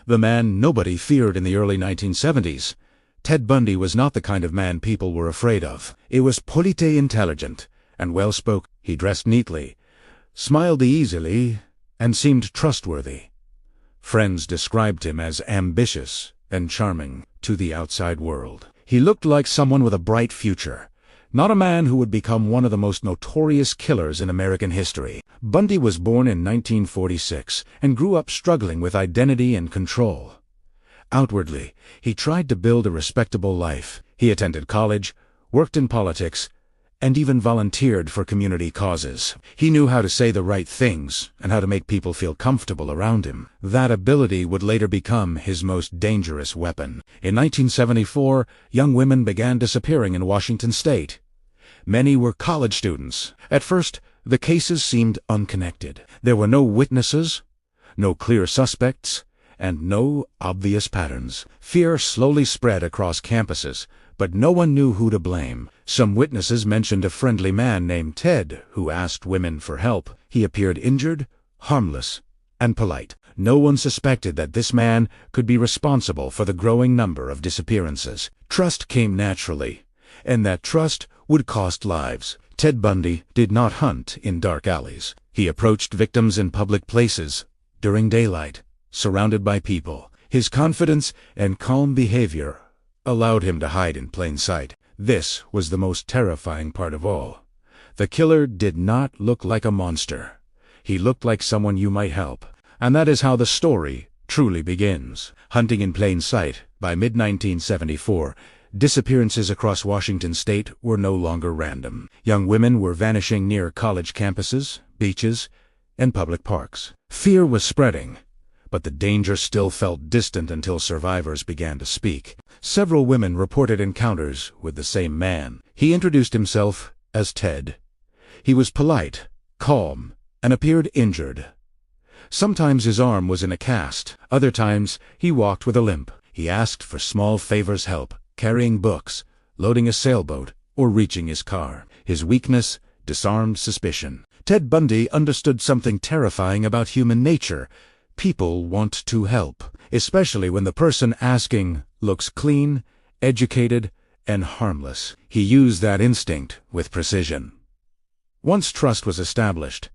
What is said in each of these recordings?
the man nobody feared in the early 1970s. Ted Bundy was not the kind of man people were afraid of. He was polite intelligent and well-spoken. He dressed neatly, smiled easily, and seemed trustworthy. Friends described him as ambitious and charming to the outside world. He looked like someone with a bright future, not a man who would become one of the most notorious killers in American history. Bundy was born in 1946 and grew up struggling with identity and control. Outwardly, he tried to build a respectable life. He attended college, worked in politics, and even volunteered for community causes. He knew how to say the right things and how to make people feel comfortable around him. That ability would later become his most dangerous weapon. In 1974, young women began disappearing in Washington state. Many were college students. At first, the cases seemed unconnected. There were no witnesses, no clear suspects, and no obvious patterns. Fear slowly spread across campuses, but no one knew who to blame. Some witnesses mentioned a friendly man named Ted who asked women for help. He appeared injured, harmless, and polite. No one suspected that this man could be responsible for the growing number of disappearances. Trust came naturally, and that trust would cost lives. Ted Bundy did not hunt in dark alleys. He approached victims in public places, during daylight, surrounded by people. His confidence and calm behavior allowed him to hide in plain sight. This was the most terrifying part of all. The killer did not look like a monster. He looked like someone you might help. And that is how the story truly begins. Hunting in plain sight. By mid-1974, disappearances across Washington state were no longer random. Young women were vanishing near college campuses, beaches, and public parks. Fear was spreading, but the danger still felt distant until survivors began to speak. Several women reported encounters with the same man. He introduced himself as Ted. He was polite, calm, and appeared injured. Sometimes his arm was in a cast. Other times he walked with a limp. He asked for small favors, help carrying books, loading a sailboat, or reaching his car. His weakness disarmed suspicion. Ted Bundy understood something terrifying about human nature. People want to help, especially when the person asking looks clean, educated, and harmless. He used that instinct with precision. Once trust was established,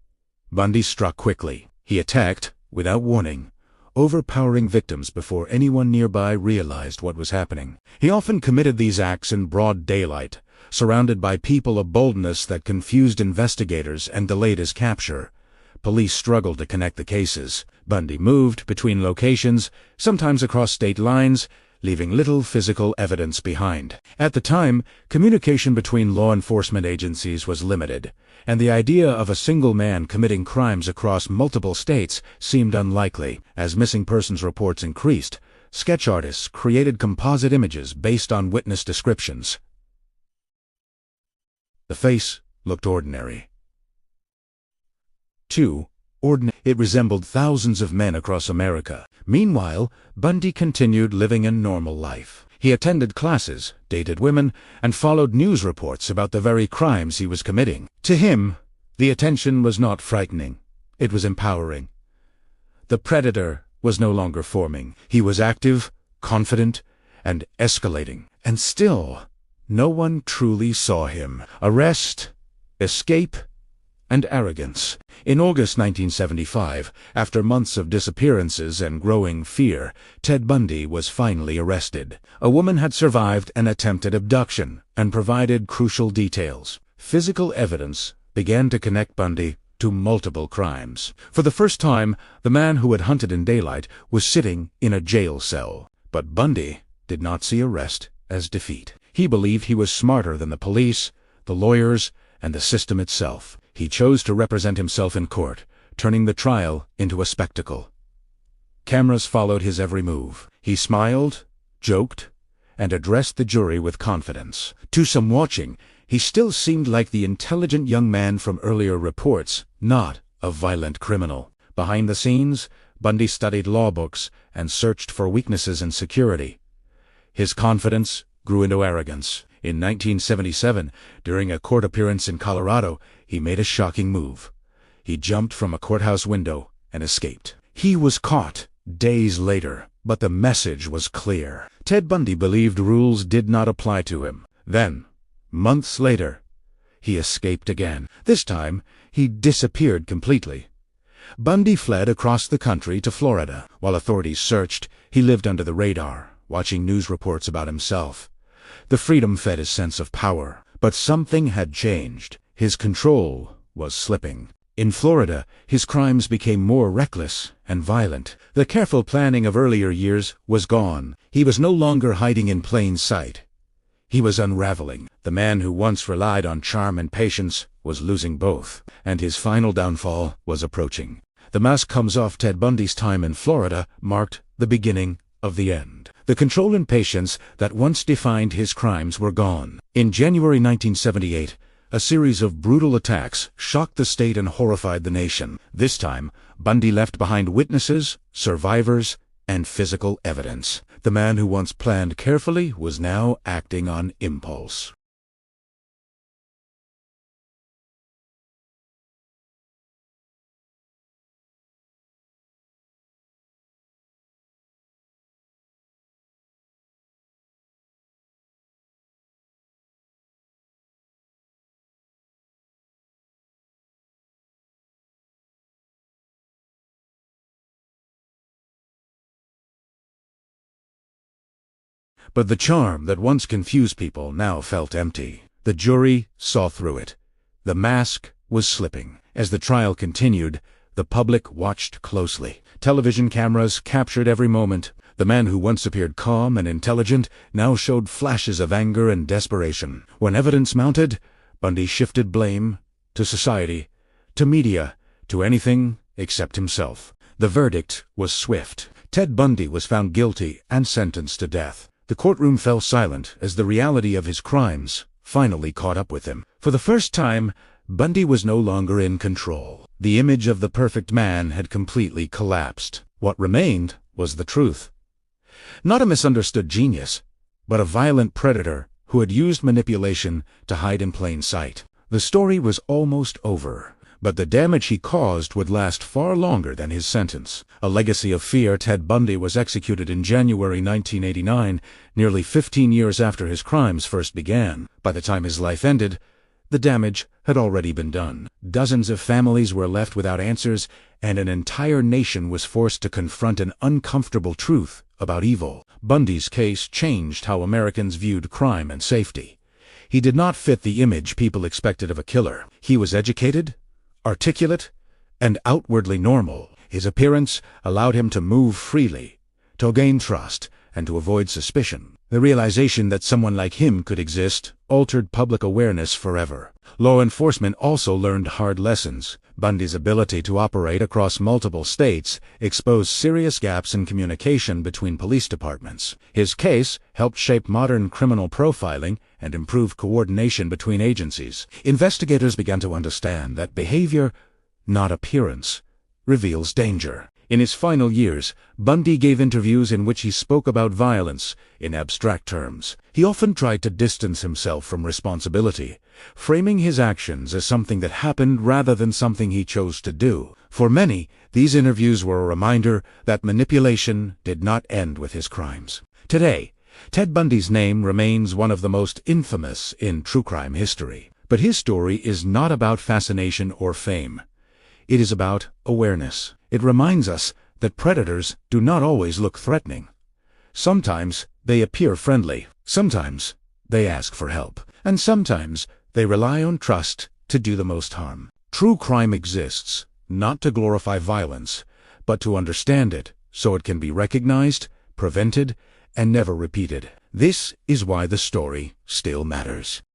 Bundy struck quickly. He attacked, without warning, overpowering victims before anyone nearby realized what was happening. He often committed these acts in broad daylight, surrounded by people, a boldness that confused investigators and delayed his capture. Police struggled to connect the cases. Bundy moved between locations, sometimes across state lines, leaving little physical evidence behind. At the time, communication between law enforcement agencies was limited, and the idea of a single man committing crimes across multiple states seemed unlikely. As missing persons reports increased, sketch artists created composite images based on witness descriptions. The face looked ordinary. It resembled thousands of men across America. Meanwhile, Bundy continued living a normal life. He attended classes, dated women, and followed news reports about the very crimes he was committing. To him, the attention was not frightening. It was empowering. The predator was no longer forming. He was active, confident, and escalating. And still, no one truly saw him. Arrest, escape, and arrogance. In August 1975, after months of disappearances and growing fear, Ted Bundy was finally arrested. A woman had survived an attempted abduction and provided crucial details. Physical evidence began to connect Bundy to multiple crimes. For the first time, the man who had hunted in daylight was sitting in a jail cell. But Bundy did not see arrest as defeat. He believed he was smarter than the police, the lawyers, and the system itself. He chose to represent himself in court, turning the trial into a spectacle. Cameras followed his every move. He smiled, joked, and addressed the jury with confidence. To some watching, he still seemed like the intelligent young man from earlier reports, not a violent criminal. Behind the scenes, Bundy studied law books and searched for weaknesses in security. His confidence grew into arrogance. In 1977, during a court appearance in Colorado, he made a shocking move. He jumped from a courthouse window and escaped. He was caught days later, But the message was clear. Ted Bundy believed rules did not apply to him. Then, months later, he escaped again. This time, he disappeared completely. Bundy fled across the country to Florida. While authorities searched, he lived under the radar, watching news reports about himself. The freedom fed his sense of power. But something had changed. His control was slipping. In Florida, his crimes became more reckless and violent. The careful planning of earlier years was gone. He was no longer hiding in plain sight. He was unraveling. The man who once relied on charm and patience was losing both, and his final downfall was approaching. The mask comes off. Ted Bundy's time in Florida marked the beginning of the end. The control and patience that once defined his crimes were gone. In January 1978, a series of brutal attacks shocked the state and horrified the nation. This time, Bundy left behind witnesses, survivors, and physical evidence. The man who once planned carefully was now acting on impulse. But the charm that once confused people now felt empty. The jury saw through it. The mask was slipping. As the trial continued, the public watched closely. Television cameras captured every moment. The man who once appeared calm and intelligent now showed flashes of anger and desperation. When evidence mounted, Bundy shifted blame to society, to media, to anything except himself. The verdict was swift. Ted Bundy was found guilty and sentenced to death. The courtroom fell silent as the reality of his crimes finally caught up with him. For the first time, Bundy was no longer in control. The image of the perfect man had completely collapsed. What remained was the truth. Not a misunderstood genius, but a violent predator who had used manipulation to hide in plain sight. The story was almost over, but the damage he caused would last far longer than his sentence. A legacy of fear. Ted Bundy was executed in January 1989, nearly 15 years after his crimes first began. By the time his life ended, the damage had already been done. Dozens of families were left without answers, and an entire nation was forced to confront an uncomfortable truth about evil. Bundy's case changed how Americans viewed crime and safety. He did not fit the image people expected of a killer. He was educated, articulate, and outwardly normal. His appearance allowed him to move freely, to gain trust, and to avoid suspicion. The realization that someone like him could exist altered public awareness forever. Law enforcement also learned hard lessons. Bundy's ability to operate across multiple states exposed serious gaps in communication between police departments. His case helped shape modern criminal profiling and improve coordination between agencies. Investigators began to understand that behavior, not appearance, reveals danger. In his final years, Bundy gave interviews in which he spoke about violence in abstract terms. He often tried to distance himself from responsibility, framing his actions as something that happened rather than something he chose to do. For many, these interviews were a reminder that manipulation did not end with his crimes. Today, Ted Bundy's name remains one of the most infamous in true crime history. But his story is not about fascination or fame. It is about awareness. It reminds us that predators do not always look threatening. Sometimes they appear friendly. Sometimes they ask for help. And sometimes they rely on trust to do the most harm. True crime exists, not to glorify violence, but to understand it so it can be recognized, prevented, and never repeated. This is why the story still matters.